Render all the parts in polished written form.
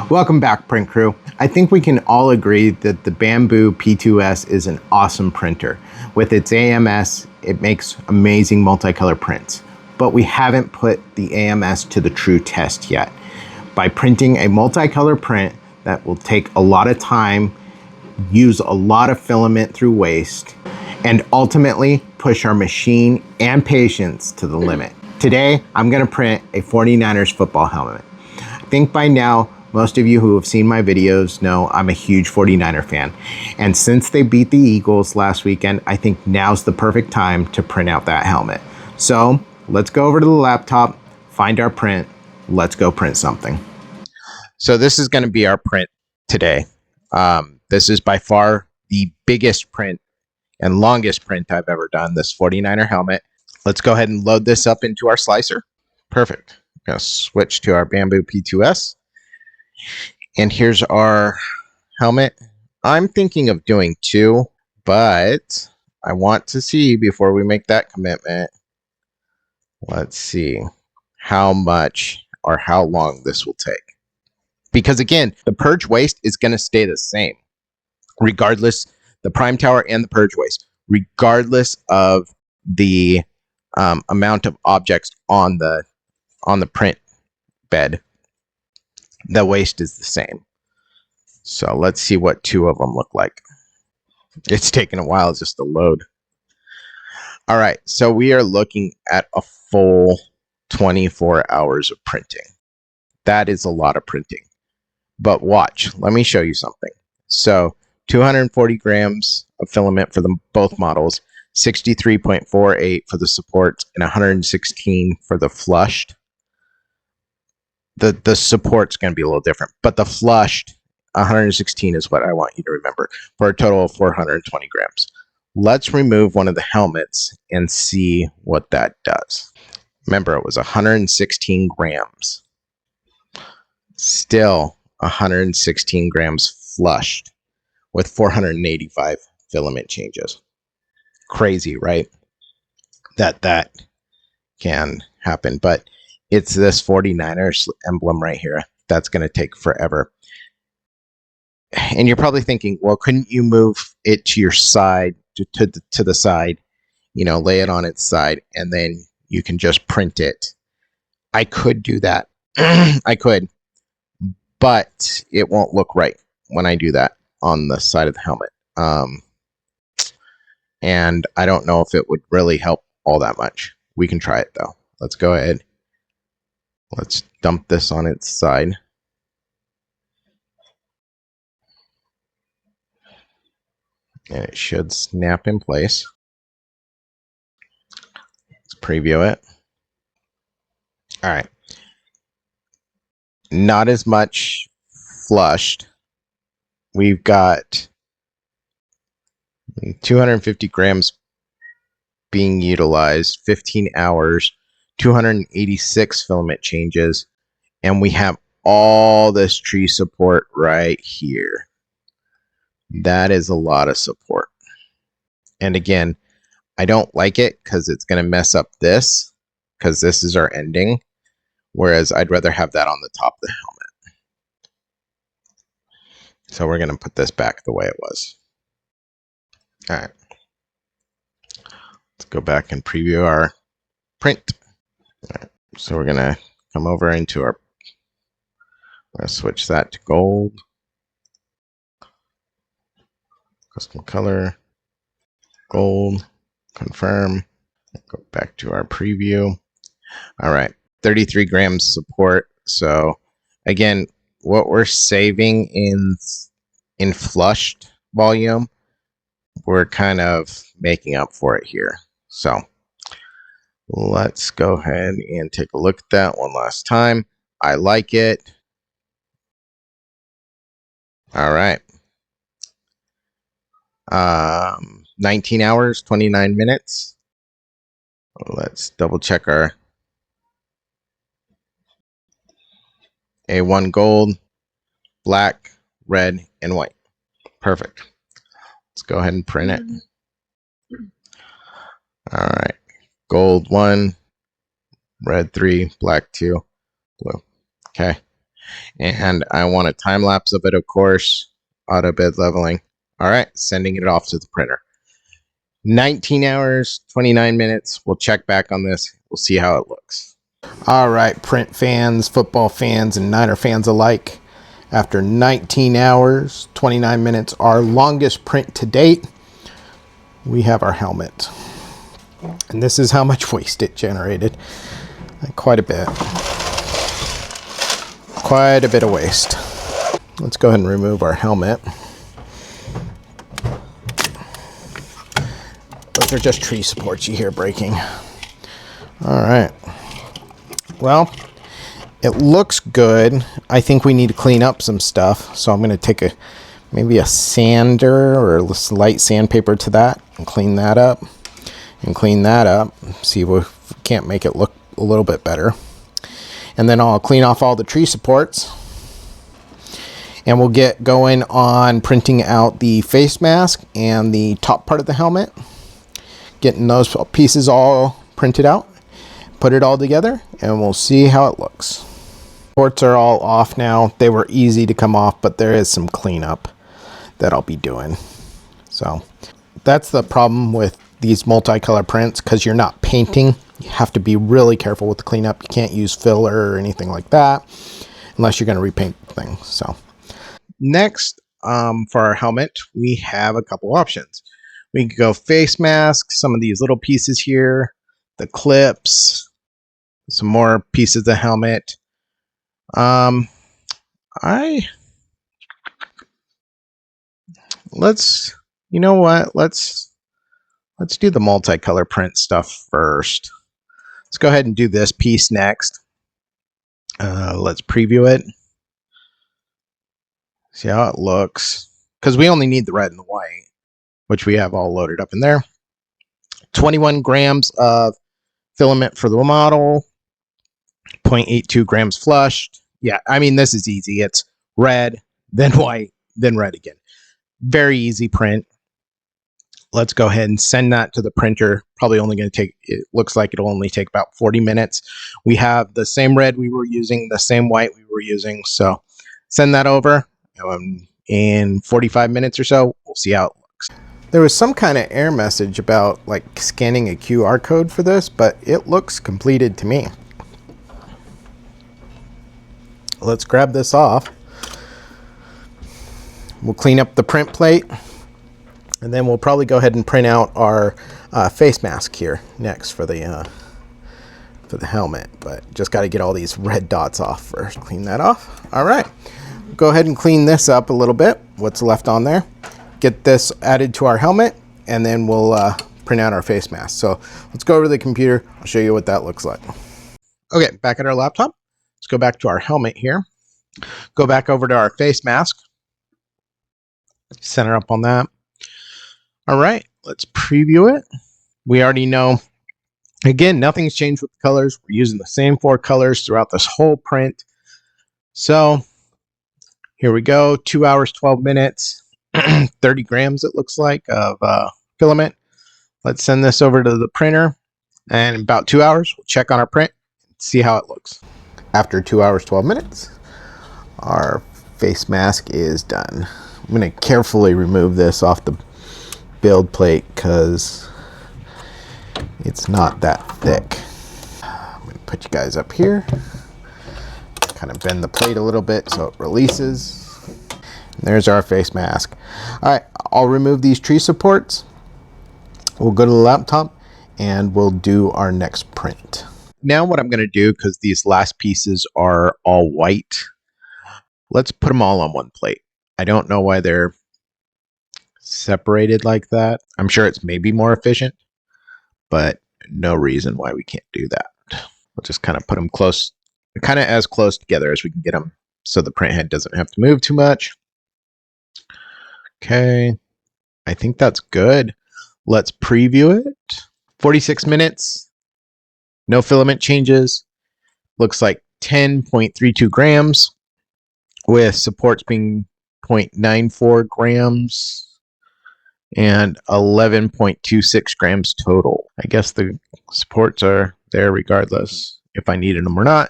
Welcome back, print crew. I think we can all agree that the Bamboo P2S is an awesome printer. With its AMS, it makes amazing multicolor prints. But we haven't put the AMS to the true test yet. By printing a multicolor print that will take a lot of time, use a lot of filament through waste, and ultimately push our machine and patience to the limit. Today, I'm gonna print a 49ers football helmet. I think by now, most of you who have seen my videos know I'm a huge 49er fan. And since they beat the Eagles last weekend, I think now's the perfect time to print out that helmet. So let's go over to the laptop, find our print, let's go print something. So this is gonna be our print today. This is by far the biggest print and longest print I've ever done, this 49er helmet. Let's go ahead and load this up into our slicer. Perfect. I'm gonna switch to our Bamboo P2S. And here's our helmet. I'm thinking of doing two, but I want to see before we make that commitment. Let's see how much or how long this will take. Because again, the purge waste is going to stay the same, regardless, the prime tower and the purge waste, regardless of the amount of objects on the print bed. The waste is the same. So let's see what two of them look like. It's taken a while just to load. All right, so we are looking at a full 24 hours of printing. That is a lot of printing. But watch, let me show you something. So 240 grams of filament for both models, 63.48 for the support, and 116 for the flushed. The support's going to be a little different, but the flushed 116 is what I want you to remember, for a total of 420 grams. Let's remove one of the helmets and see what that does. Remember, it was 116 grams. Still 116 grams flushed with 485 filament changes. Crazy, right? That can happen, but it's this 49ers emblem right here. That's going to take forever. And you're probably thinking, well, couldn't you move it to your side, to the side, you know, lay it on its side, and then you can just print it? I could do that. I could, but it won't look right when I do that on the side of the helmet. And I don't know if it would really help all that much. We can try it though. Let's go ahead. Let's dump this on its side. And it should snap in place. Let's preview it. All right. Not as much flushed. We've got 250 grams being utilized, 15 hours, 286 filament changes, and we have all this tree support right here. That is a lot of support. And again, I don't like it because it's going to mess up this, because this is our ending, whereas I'd rather have that on the top of the helmet. So we're going to put this back the way it was. All right. Let's go back and preview our print. All right. So we're going to come over into our, we're going to switch that to gold. Custom color, gold, confirm. Go back to our preview. All right, 33 grams support. So again, what we're saving in flushed volume, we're kind of making up for it here. So let's go ahead and take a look at that one last time. I like it. All right. 19 hours, 29 minutes. Let's double check our A1 gold, black, red, and white. Perfect. Let's go ahead and print it. All right. Gold 1, red 3, black 2, blue. Okay. And I want a time lapse of it, of course. Auto bed leveling. All right, sending it off to the printer. 19 hours, 29 minutes. We'll check back on this. We'll see how it looks. All right, print fans, football fans, and Niner fans alike. After 19 hours, 29 minutes, our longest print to date, we have our helmet. And this is how much waste it generated. Quite a bit. Quite a bit of waste. Let's go ahead and remove our helmet. Those are just tree supports you hear breaking. All right. Well, it looks good. I think we need to clean up some stuff. So I'm going to take maybe a sander or a light sandpaper to that and clean that up. And clean that up. See if we can't make it look a little bit better. And then I'll clean off all the tree supports. And we'll get going on printing out the face mask and the top part of the helmet. Getting those pieces all printed out. Put it all together and we'll see how it looks. Supports are all off now. They were easy to come off, but there is some cleanup that I'll be doing. So that's the problem with these multicolor prints, because you're not painting. You have to be really careful with the cleanup. You can't use filler or anything like that unless you're going to repaint things. So next, for our helmet, we have a couple options. We can go face mask, some of these little pieces here, the clips, some more pieces of the helmet. You know what? Let's do the multicolor print stuff first. Let's go ahead and do this piece next. Let's preview it. See how it looks. Because we only need the red and the white, which we have all loaded up in there. 21 grams of filament for the model. 0.82 grams flushed. Yeah, I mean, this is easy. It's red, then white, then red again. Very easy print. Let's go ahead and send that to the printer. Probably only going to take, it looks like it'll only take about 40 minutes. We have the same red we were using, the same white we were using. So send that over in 45 minutes or so. We'll see how it looks. There was some kind of error message about like scanning a QR code for this, but it looks completed to me. Let's grab this off. We'll clean up the print plate. And then we'll probably go ahead and print out our face mask here next for the helmet. But just got to get all these red dots off first. Clean that off. All right. Go ahead and clean this up a little bit. What's left on there. Get this added to our helmet. And then we'll print out our face mask. So let's go over to the computer. I'll show you what that looks like. Okay, back at our laptop. Let's go back to our helmet here. Go back over to our face mask. Center up on that. All right, let's preview it. We already know, again, nothing's changed with the colors. We're using the same 4 colors throughout this whole print. So here we go, 2 hours, 12 minutes, 30 grams it looks like of filament. Let's send this over to the printer. And in about 2 hours, we'll check on our print and see how it looks. After 2 hours, 12 minutes, our face mask is done. I'm going to carefully remove this off the build plate because it's not that thick. I'm going to put you guys up here. Kind of bend the plate a little bit so it releases. And there's our face mask. All right, I'll remove these tree supports. We'll go to the laptop and we'll do our next print. Now what I'm going to do, because these last pieces are all white, let's put them all on one plate. I don't know why they're separated like that. I'm sure it's maybe more efficient, but no reason why we can't do that. We'll just kind of put them close, kind of as close together as we can get them so the print head doesn't have to move too much. Okay, I think that's good. Let's preview it. 46 minutes, no filament changes. Looks like 10.32 grams with supports being 0.94 grams. And 11.26 grams total. I guess the supports are there regardless if I needed them or not.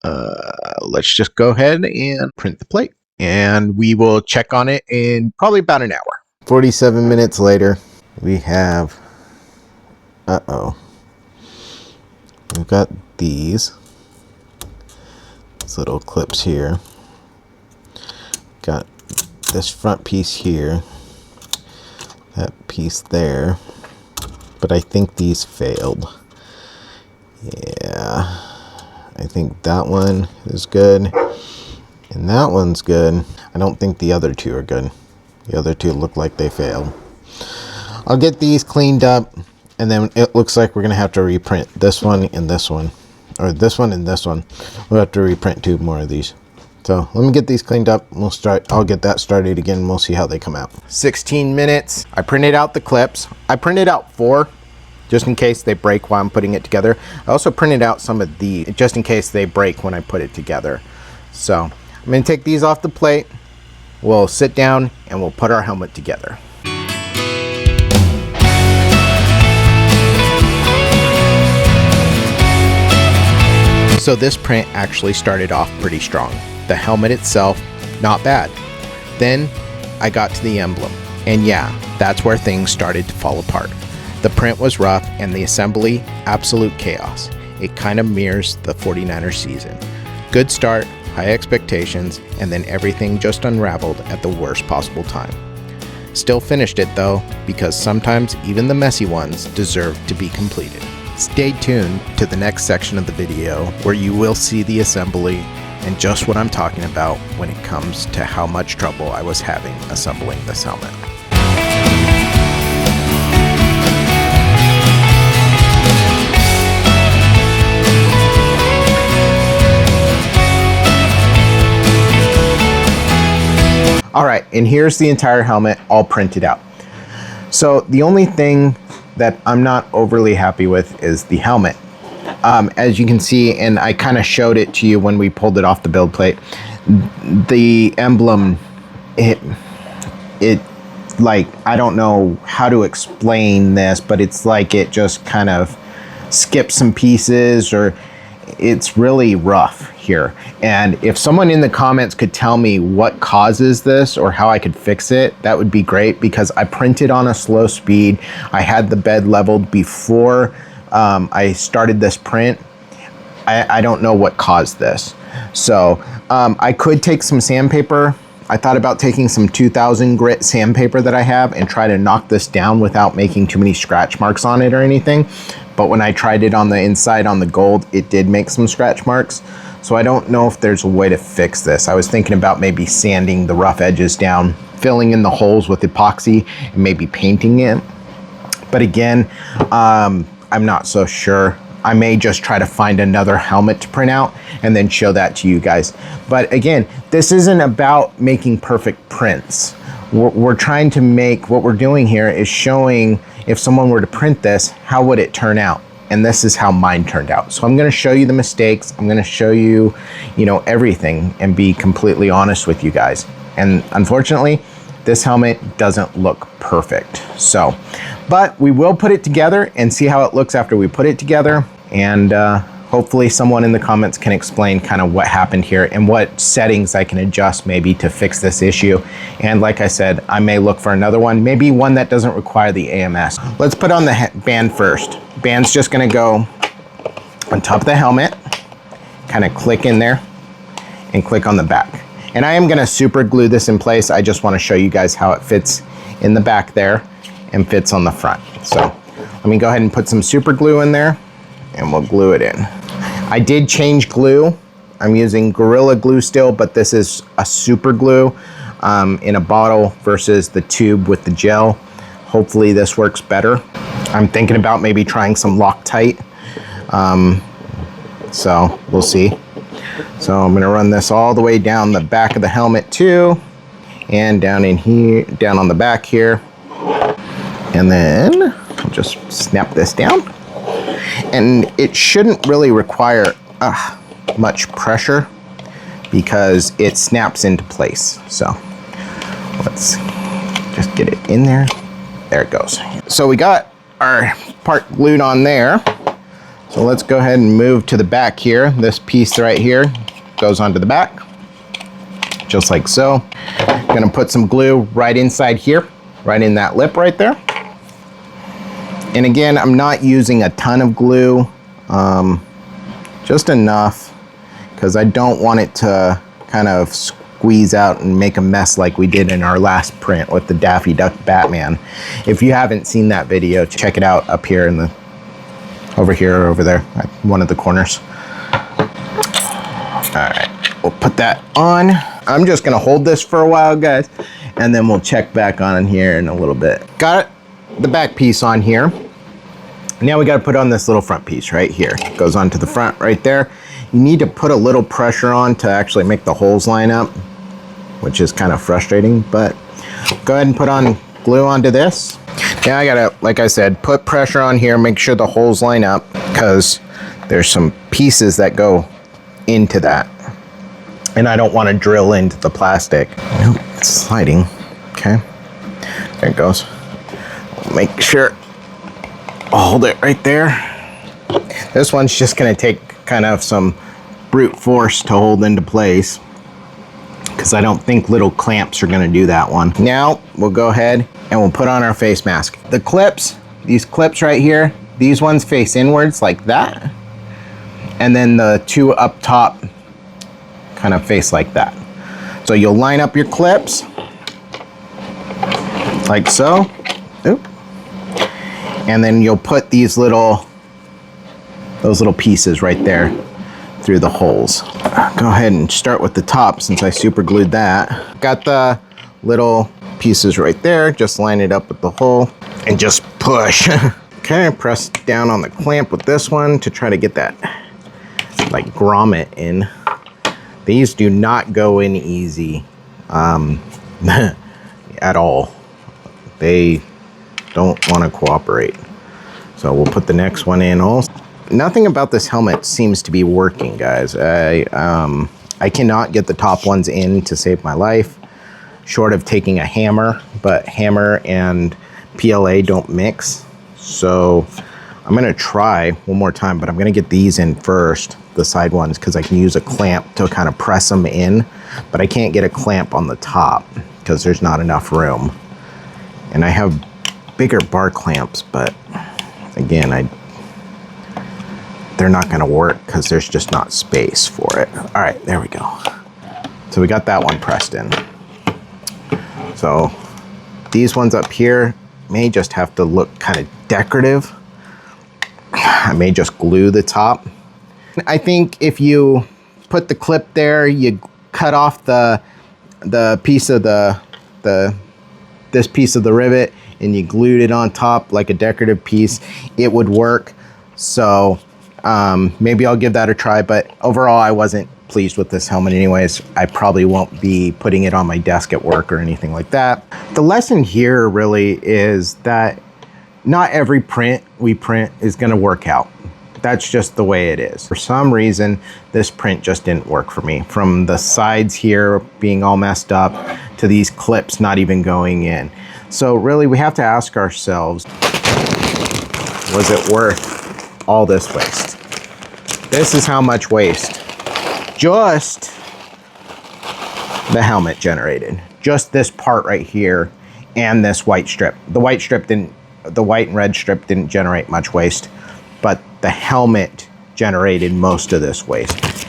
Let's just go ahead and print the plate, and we will check on it in probably about an hour. 47 minutes later, we have, we've got these little clips here. Got this front piece here, that piece there, but I think these failed. Yeah, I think that one is good, and that one's good. I don't think the other two are good. The other two look like they failed. I'll get these cleaned up, and then it looks like we're gonna have to reprint this one and this one, or this one and this one. We'll have to reprint 2 more of these. So let me get these cleaned up. I'll get that started again, and we'll see how they come out. 16 minutes. I printed out the clips. I printed out 4 just in case they break while I'm putting it together. I also printed out some of these just in case they break when I put it together. So I'm gonna take these off the plate. We'll sit down and we'll put our helmet together. So this print actually started off pretty strong. The helmet itself, not bad. Then I got to the emblem, and yeah, that's where things started to fall apart. The print was rough and the assembly, absolute chaos. It kind of mirrors the 49ers season. Good start, high expectations, and then everything just unraveled at the worst possible time. Still finished it though, because sometimes even the messy ones deserve to be completed. Stay tuned to the next section of the video where you will see the assembly and just what I'm talking about when it comes to how much trouble I was having assembling this helmet. All right, and here's the entire helmet all printed out. So the only thing that I'm not overly happy with is the helmet. As you can see, and I kind of showed it to you when we pulled it off the build plate, the emblem, it like, I don't know how to explain this, but it's like it just kind of skips some pieces, or it's really rough here. And if someone in the comments could tell me what causes this or how I could fix it, that would be great, because I printed on a slow speed. I had the bed leveled before I started this print. I don't know what caused this. So I could take some sandpaper. I thought about taking some 2000 grit sandpaper that I have and try to knock this down without making too many scratch marks on it or anything. But when I tried it on the inside on the gold, it did make some scratch marks. So I don't know if there's a way to fix this. I was thinking about maybe sanding the rough edges down, filling in the holes with epoxy, and maybe painting it. But again, I'm not so sure. I may just try to find another helmet to print out and then show that to you guys. But again, this isn't about making perfect prints. We're trying to make, what we're doing here is showing, if someone were to print this, how would it turn out? And this is how mine turned out. So I'm gonna show you the mistakes. I'm gonna show you, everything, and be completely honest with you guys. And unfortunately, this helmet doesn't look perfect. So, but we will put it together and see how it looks after we put it together. And hopefully someone in the comments can explain kind of what happened here and what settings I can adjust maybe to fix this issue. And like I said, I may look for another one, maybe one that doesn't require the AMS. Let's put on the band first. Band's just gonna go on top of the helmet, kind of click in there and click on the back. And I am gonna super glue this in place. I just wanna show you guys how it fits in the back there and fits on the front. So let me go ahead and put some super glue in there and we'll glue it in. I did change glue. I'm using Gorilla Glue still, but this is a super glue in a bottle versus the tube with the gel. Hopefully this works better. I'm thinking about maybe trying some Loctite. So we'll see. So I'm gonna run this all the way down the back of the helmet too, and down in here, down on the back here. And then I'll just snap this down. And it shouldn't really require much pressure because it snaps into place. So let's just get it in there. There it goes. So we got our part glued on there. So let's go ahead and move to the back here. This piece right here goes onto the back, just like so. Gonna put some glue right inside here, right in that lip right there. And again, I'm not using a ton of glue, just enough, because I don't want it to kind of squeeze out and make a mess like we did in our last print with the Daffy Duck Batman. If you haven't seen that video, check it out up here in the, over here or over there, at one of the corners. All right, we'll put that on. I'm just gonna hold this for a while, guys, and then we'll check back on here in a little bit. Got it, the back piece on here. Now we gotta put on this little front piece right here. It goes onto the front right there. You need to put a little pressure on to actually make the holes line up, which is kind of frustrating, but go ahead and put on glue onto this. Now I gotta, like I said, put pressure on here, make sure the holes line up, because there's some pieces that go into that. And I don't want to drill into the plastic. Nope, it's sliding. Okay, there it goes. Make sure I'll hold it right there. This one's just gonna take kind of some brute force to hold into place, because I don't think little clamps are gonna do that one. Now we'll go ahead and we'll put on our face mask. The clips, these clips right here, these ones face inwards like that. And then the two up top kind of face like that. So you'll line up your clips like so. Oop. And then you'll put these little, those little pieces right there through the holes. Go ahead and start with the top since I super glued that. Got the little pieces right there. Just line it up with the hole and just push. Okay, press down on the clamp with this one to try to get that like grommet in. These do not go in easy at all. They don't want to cooperate. So we'll put the next one in also. Nothing about this helmet seems to be working, guys. I cannot get the top ones in to save my life, short of taking a hammer, but hammer and PLA don't mix. So I'm gonna try one more time, but I'm gonna get these in first, the side ones, because I can use a clamp to kind of press them in, but I can't get a clamp on the top because there's not enough room. And I have bigger bar clamps, but again, they're not gonna work because there's just not space for it. All right, there we go. So we got that one pressed in. So these ones up here may just have to look kind of decorative. I may just glue the top. I think if you put the clip there, you cut off the piece of this piece of the rivet and you glued it on top like a decorative piece, it would work. So maybe I'll give that a try, but overall I wasn't pleased with this helmet anyways. I probably won't be putting it on my desk at work or anything like that. The lesson here really is that not every print we print is gonna work out. That's just the way it is. For some reason, this print just didn't work for me. From the sides here being all messed up to these clips not even going in. So really we have to ask ourselves, was it worth all this waste? This is how much waste just the helmet generated. Just this part right here and this white strip. The white and red strip didn't generate much waste, but the helmet generated most of this waste.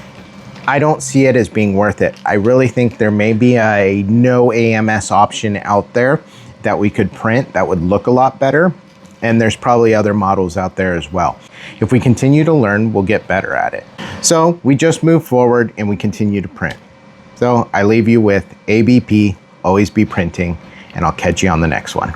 I don't see it as being worth it. I really think there may be a no AMS option out there that we could print that would look a lot better. And there's probably other models out there as well. If we continue to learn, we'll get better at it. So we just move forward and we continue to print. So I leave you with ABP, always be printing, and I'll catch you on the next one.